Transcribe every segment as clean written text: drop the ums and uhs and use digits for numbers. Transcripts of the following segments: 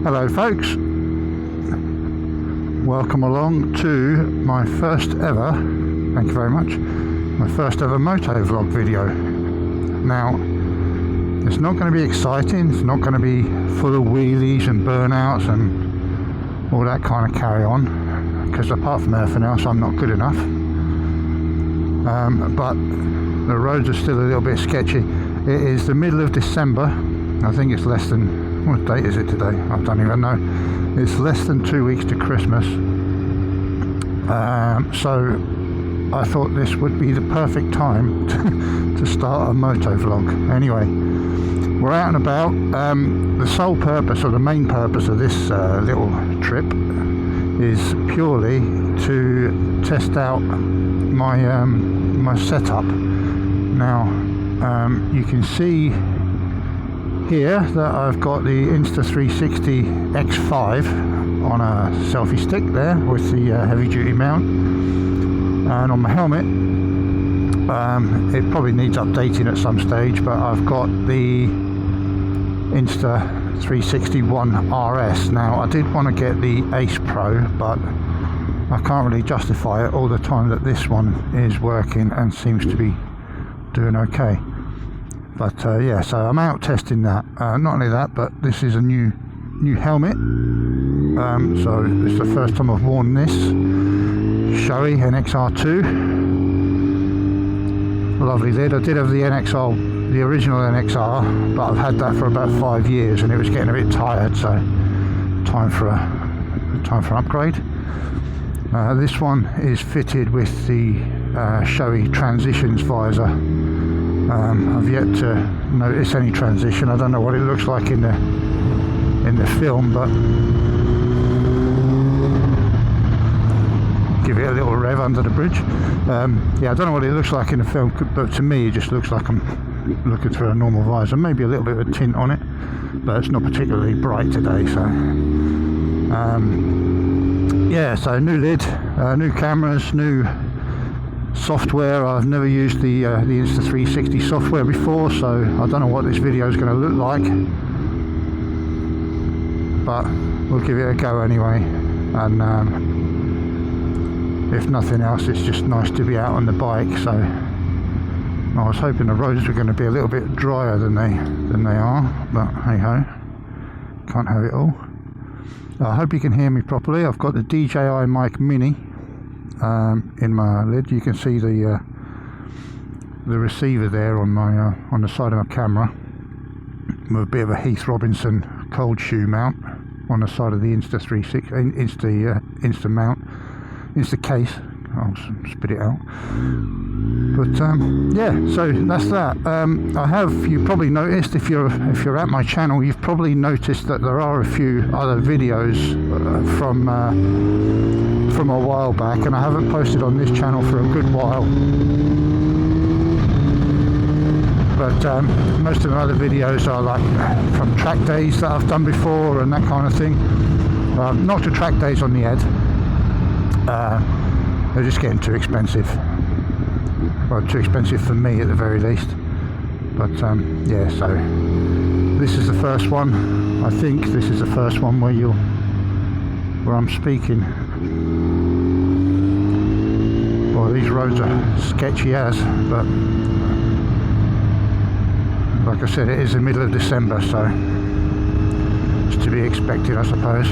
Hello folks, welcome along to my first ever, thank you very much, my first ever Moto-Vlog video. Now, it's not going to be exciting, it's not going to be full of wheelies and burnouts and all that kind of carry on, because apart from everything else I'm not good enough. But the roads are still a little bit sketchy. It is the middle of December, I think it's less than, what date is it today? I don't even know. It's less than 2 weeks to Christmas. So I thought this would be the perfect time to start a moto-vlog. Anyway, we're out and about. The sole purpose, or the main purpose of this little trip is purely to test out my my setup. Now, you can see here that I've got the Insta360 X5 on a selfie stick there with the heavy duty mount, and on my helmet it probably needs updating at some stage, but I've got the Insta360 One RS. Now I did want to get the Ace Pro, but I can't really justify it all the time that this one is working and seems to be doing okay. But yeah, so I'm out testing that. Not only that, but this is a new helmet. So it's the first time I've worn this Shoei NXR2. Lovely lid. I did have the NXR, the original NXR, but I've had that for about 5 years and it was getting a bit tired. So time for an upgrade. This one is fitted with the Shoei Transitions visor. I've yet to notice any transition. I don't know what it looks like in the film, but give it a little rev under the bridge. Yeah, I don't know what it looks like in the film, but to me it just looks like I'm looking through a normal visor. Maybe a little bit of a tint on it, but it's not particularly bright today. So yeah, so new lid, new cameras, new software. I've never used the Insta360 software before, so I don't know what this video is going to look like, but we'll give it a go anyway. And if nothing else, it's just nice to be out on the bike. So I was hoping the roads were going to be a little bit drier than they are, but hey ho, can't have it all. I hope you can hear me properly. I've got the DJI mic mini in my lid. You can see the receiver there on my on the side of my camera, with a bit of a Heath Robinson cold shoe mount on the side of the Insta360 Insta mount, Insta case. I'll spit it out. But yeah, so that's that. You probably noticed, if you're at my channel, you've probably noticed that there are a few other videos from a while back, and I haven't posted on this channel for a good while. But most of the other videos are like from track days that I've done before and that kind of thing. Not the track days on the Ed. They're just getting too expensive. Well, too expensive for me at the very least. But yeah, so this is the first one. I think this is the first one where I'm speaking. Well, these roads are sketchy as, but like I said, it is the middle of December, so it's to be expected, I suppose.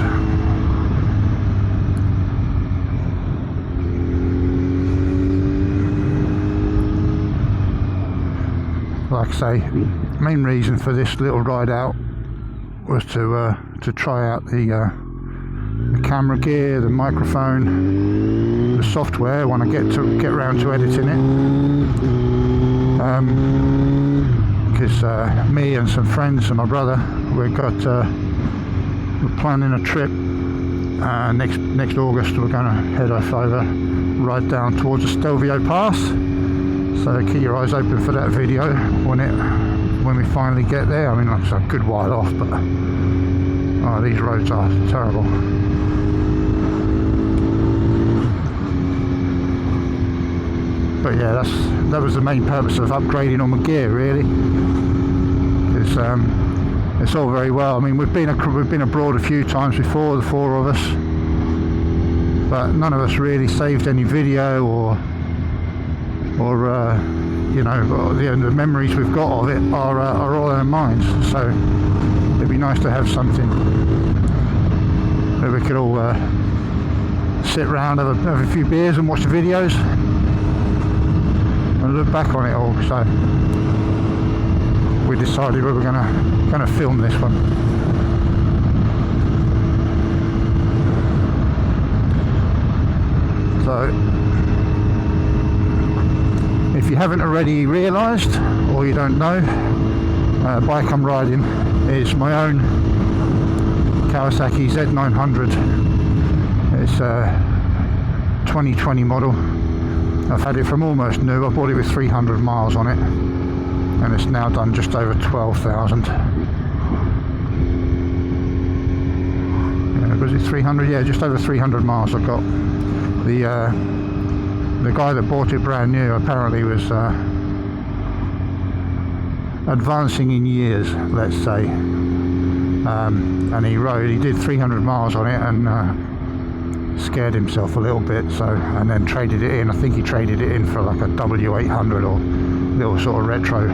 Like I say, main reason for this little ride out was to try out the camera gear, the microphone, the software when I get around to editing it. Because me and some friends and my brother, we're planning a trip next August. We're going to head off over, right down towards the Stelvio Pass. So keep your eyes open for that video when we finally get there. I mean, like I said, a good while off, but oh, these roads are terrible. But yeah, that was the main purpose of upgrading all my gear, really. Is it's all very well. I mean, we've been abroad a few times before, the four of us, but none of us really saved any video or you know, the memories we've got of it are all in our minds. So it'd be nice to have something that we could all sit around, have a few beers and watch the videos and look back on it all. So we decided we were gonna film this one. So if you haven't already realised, or you don't know, bike I'm riding is my own Kawasaki Z900. It's a 2020 model. I've had it from almost new. I bought it with 300 miles on it, and it's now done just over 12,000. Was it 300? Yeah, just over 300 miles I've got. The guy that bought it brand new apparently was advancing in years, let's say, and he did 300 miles on it and scared himself a little bit, so, and then traded it in. I think he traded it in for like a W800 or little sort of retro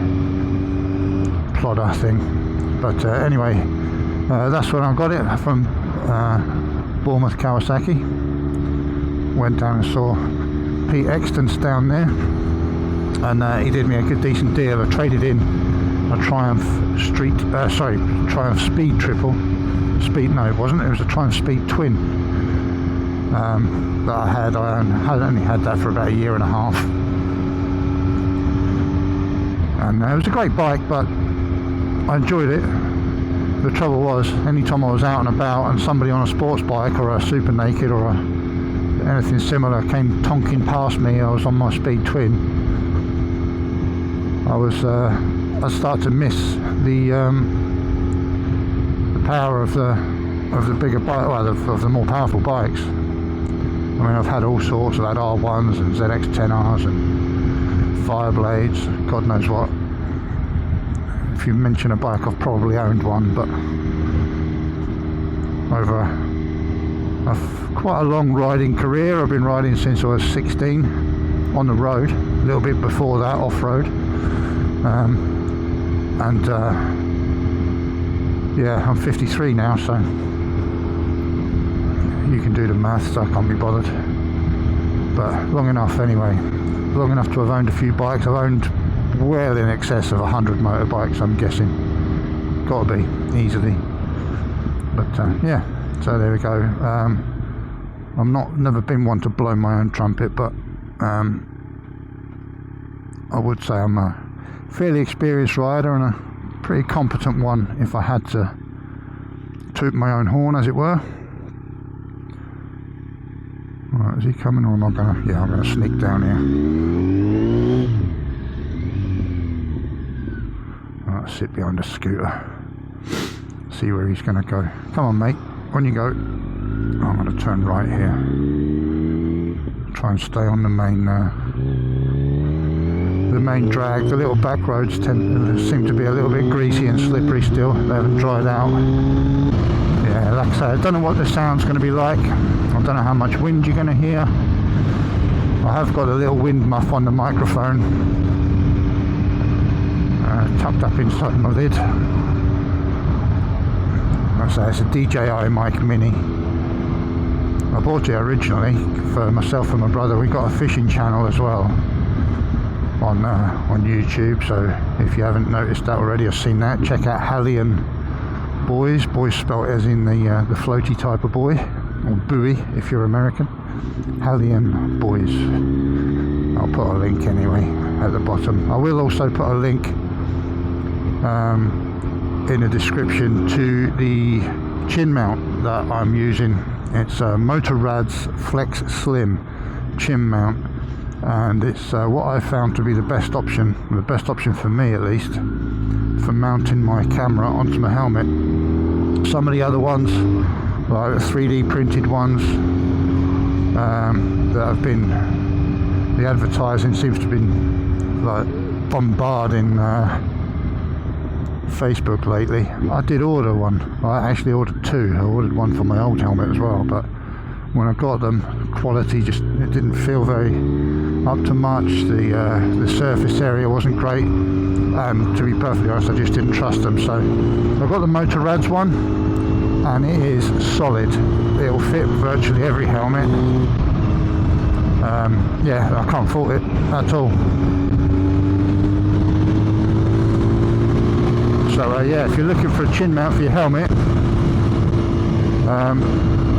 plodder thing. But anyway, that's when I got it, from Bournemouth Kawasaki. Went down and saw Pete Exton's down there, and he did me a good decent deal. I traded in a Triumph Triumph Speed Triple. No, it wasn't. It was a Triumph Speed Twin that I had. I only had that for about a year and a half, and it was a great bike, but I enjoyed it. The trouble was, anytime I was out and about and somebody on a sports bike or a Super Naked or anything similar came tonking past me, I was on my Speed Twin, I started to miss the power of the bigger bike, well, of the more powerful bikes. I mean, I've had all sorts. I've had R1s and ZX10Rs and Fireblades, God knows what. If you mention a bike, I've probably owned one, but over quite a long riding career. I've been riding since I was 16 on the road, a little bit before that off-road, yeah, I'm 53 now, so you can do the maths. I can't be bothered, but long enough anyway, long enough to have owned a few bikes. I've owned well in excess of 100 motorbikes, I'm guessing. Gotta be, easily. But yeah, so there we go. I'm never been one to blow my own trumpet, but I would say I'm a fairly experienced rider and a pretty competent one if I had to toot my own horn, as it were. Right, is he coming, or am I gonna? Yeah, I'm gonna sneak down here. Right, sit behind a scooter. See where he's gonna go. Come on, mate. On you go. I'm going to turn right here. Try and stay on the main drag. The little back roads seem to be a little bit greasy and slippery still. They haven't dried out. Yeah, like I say, I don't know what the sound's going to be like. I don't know how much wind you're going to hear. I have got a little wind muff on the microphone, tucked up inside my lid. Like I say, it's a DJI mic Mini. I bought it originally for myself and my brother. We got a fishing channel as well on YouTube, so if you haven't noticed that already or seen that, check out Hallian Boys. Boys spelled as in the floaty type of buoy, or buoy if you're American. Hallian Boys. I'll put a link anyway at the bottom. I will also put a link in the description to the chin mount that I'm using. It's a Moto-Rad's Flex Slim chin mount, and it's what I found to be the best option for me at least, for mounting my camera onto my helmet. Some of the other ones, like the 3D printed ones that have been, the advertising seems to have been like bombarding Facebook lately. I did order one. I actually ordered two. I ordered one for my old helmet as well, but when I got them, quality just, it didn't feel very up to much. The surface area wasn't great, and to be perfectly honest, I just didn't trust them. So I got the Moto-Rads one, and it is solid. It'll fit virtually every helmet. Yeah, I can't fault it at all. So yeah, if you're looking for a chin mount for your helmet,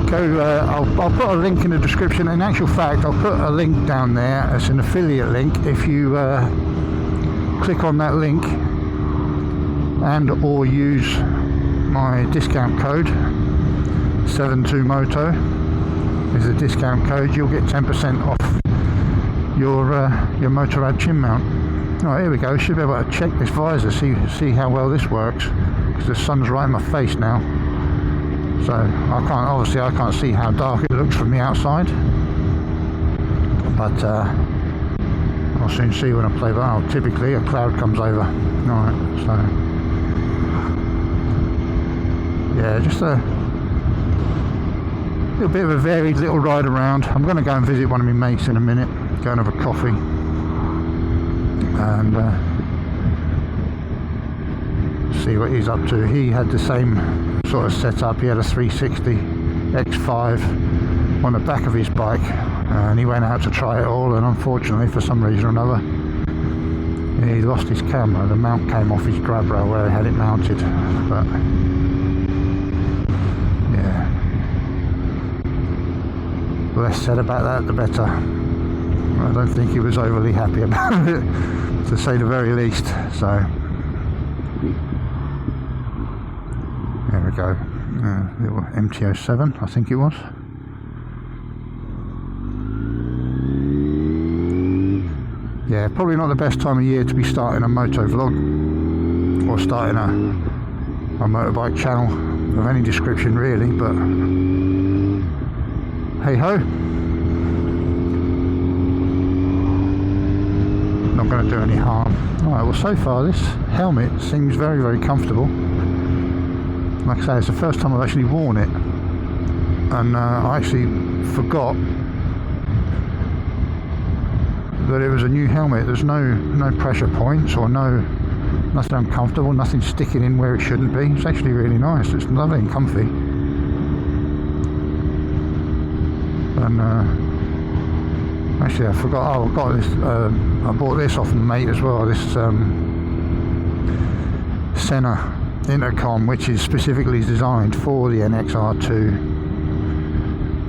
I'll put a link in the description. In actual fact, I'll put a link down there. It's an affiliate link. If you click on that link and or use my discount code 72moto is a discount code, you'll get 10% off your Moto-Rad chin mount. Alright, here we go. Should be able to check this visor, see how well this works, because the sun's right in my face now. So I can't see how dark it looks from the outside, but I'll soon see when I play that. Oh, typically a cloud comes over. Alright, so yeah, just a little bit of a varied little ride around. I'm going to go and visit one of my mates in a minute, go and have a coffee, and see what he's up to. He had the same sort of setup. He had a 360 X5 on the back of his bike, and he went out to try it all, and unfortunately for some reason or another he lost his camera. The mount came off his grab rail where he had it mounted. But yeah, less said about that the better. I don't think he was overly happy about it, to say the very least. So there we go, little MT-07 I think it was. Yeah, probably not the best time of year to be starting a Moto-Vlog or starting a motorbike channel of any description really, but hey ho, not going to do any harm. Alright, well so far this helmet seems very, very comfortable. Like I say, it's the first time I've actually worn it, and I actually forgot that it was a new helmet. There's no pressure points or nothing uncomfortable, nothing sticking in where it shouldn't be. It's actually really nice. It's lovely and comfy. And actually I forgot, I got this, I bought this off my mate as well, this Senna intercom, which is specifically designed for the NXR2.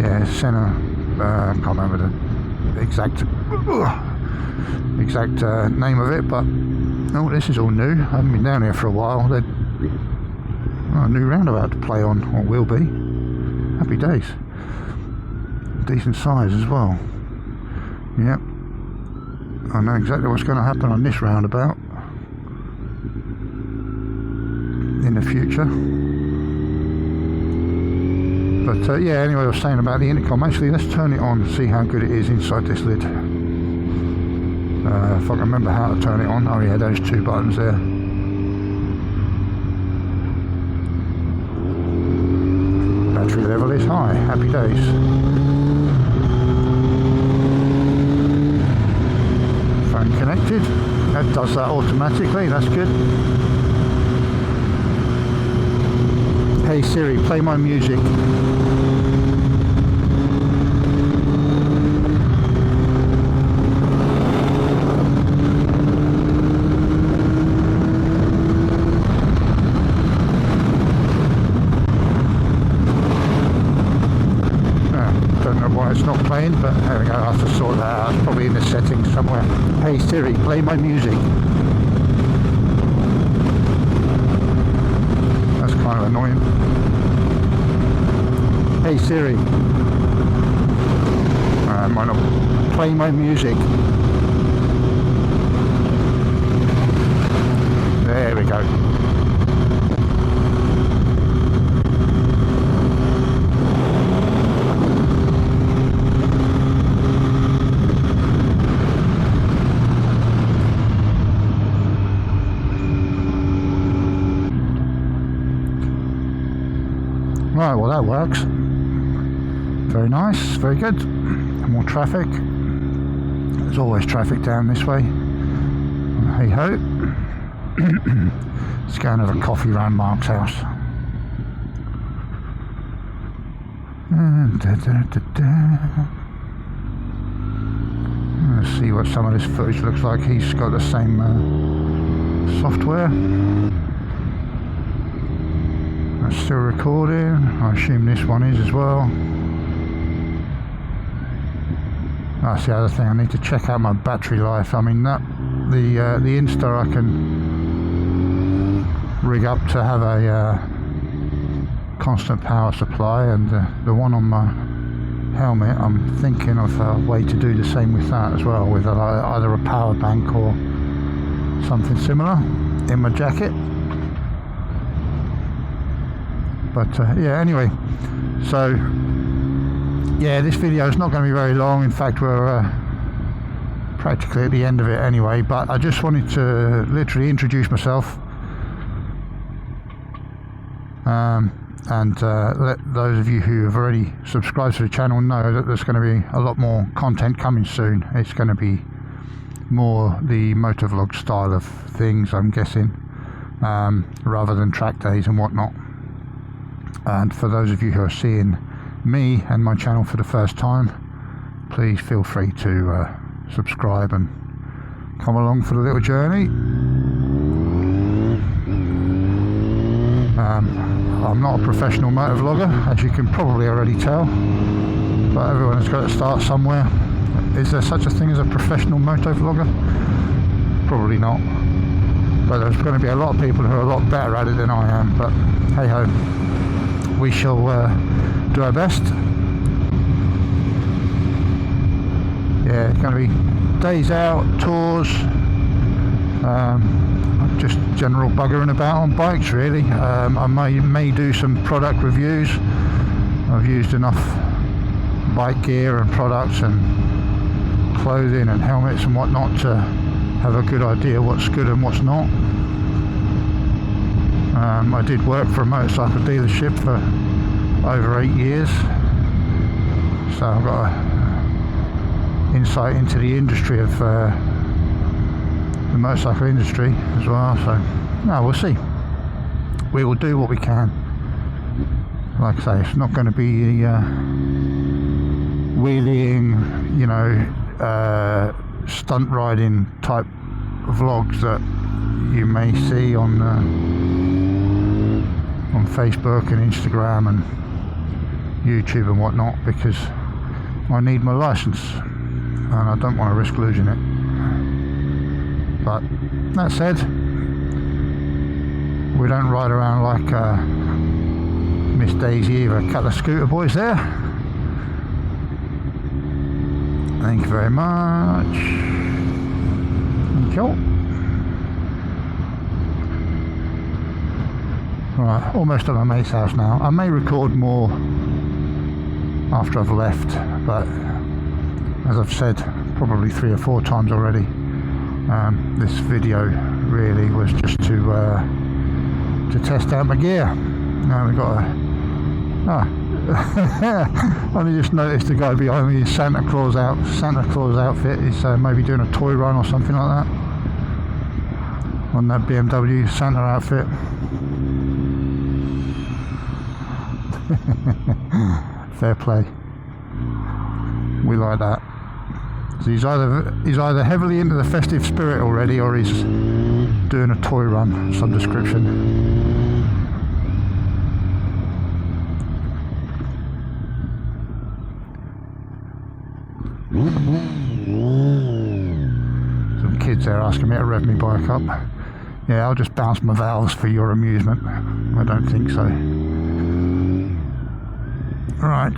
Yeah, Senna, I can't remember the exact name of it, but oh, this is all new. I haven't been down here for a while. They're a new roundabout to play on, or will be. Happy days. Decent size as well. Yep, I know exactly what's going to happen on this roundabout in the future. But yeah, anyway, I was saying about the intercom. Actually, let's turn it on and see how good it is inside this lid. If I can remember how to turn it on. Oh yeah, those two buttons there. Battery level is high. Happy days. Phone connected. That does that automatically. That's good. Hey Siri, play my music. Don't know why it's not playing, but there we go. I have to sort that out. It's probably in the settings somewhere. Hey Siri, play my music. That's kind of annoying. Hey Siri, might not play my music. There we go. well, that works. Very nice, very good. More traffic. There's always traffic down this way. Hey ho. Let's go and have a coffee round Mark's house. Let's see what some of this footage looks like. He's got the same software. That's still recording. I assume this one is as well. That's the other thing. I need to check out my battery life. I mean, that the Insta I can rig up to have a constant power supply, and the one on my helmet, I'm thinking of a way to do the same with that as well, with either a power bank or something similar in my jacket. But yeah, anyway, so yeah, this video is not going to be very long. In fact, we're practically at the end of it anyway, but I just wanted to literally introduce myself and let those of you who have already subscribed to the channel know that there's going to be a lot more content coming soon. It's going to be more the Moto-Vlog style of things, I'm guessing, rather than track days and whatnot. And for those of you who are seeing me and my channel for the first time, please feel free to subscribe and come along for the little journey. I'm not a professional motor vlogger, as you can probably already tell, but everyone has got to start somewhere. Is there such a thing as a professional moto vlogger? Probably not, but there's going to be a lot of people who are a lot better at it than I am, but hey ho, we shall do our best. Yeah, it's going to be days out, tours, just general buggering about on bikes really. I may do some product reviews. I've used enough bike gear and products and clothing and helmets and whatnot to have a good idea what's good and what's not. I did work for a motorcycle dealership for over 8 years, so I've got an insight into the industry of the motorcycle industry as well. So no, we'll see. We will do what we can. Like I say, it's not going to be wheeling, you know, stunt riding type vlogs that you may see on Facebook and Instagram and YouTube and whatnot, because I need my license and I don't want to risk losing it. But that said, we don't ride around like Miss Daisy either. A couple of scooter boys there. Thank you very much. Thank you. Right, almost at my mate's house now. I may record more after I've left, but as I've said probably 3 or 4 times already, this video really was just to test out my gear. Now we've got I only just noticed the guy behind me, Santa Claus outfit. He's maybe doing a toy run or something like that on that BMW Santa outfit. Fair play. We like that. So he's either heavily into the festive spirit already, or he's doing a toy run of some description. Some kids there asking me to rev my bike up. Yeah, I'll just bounce my valves for your amusement. I don't think so. Right.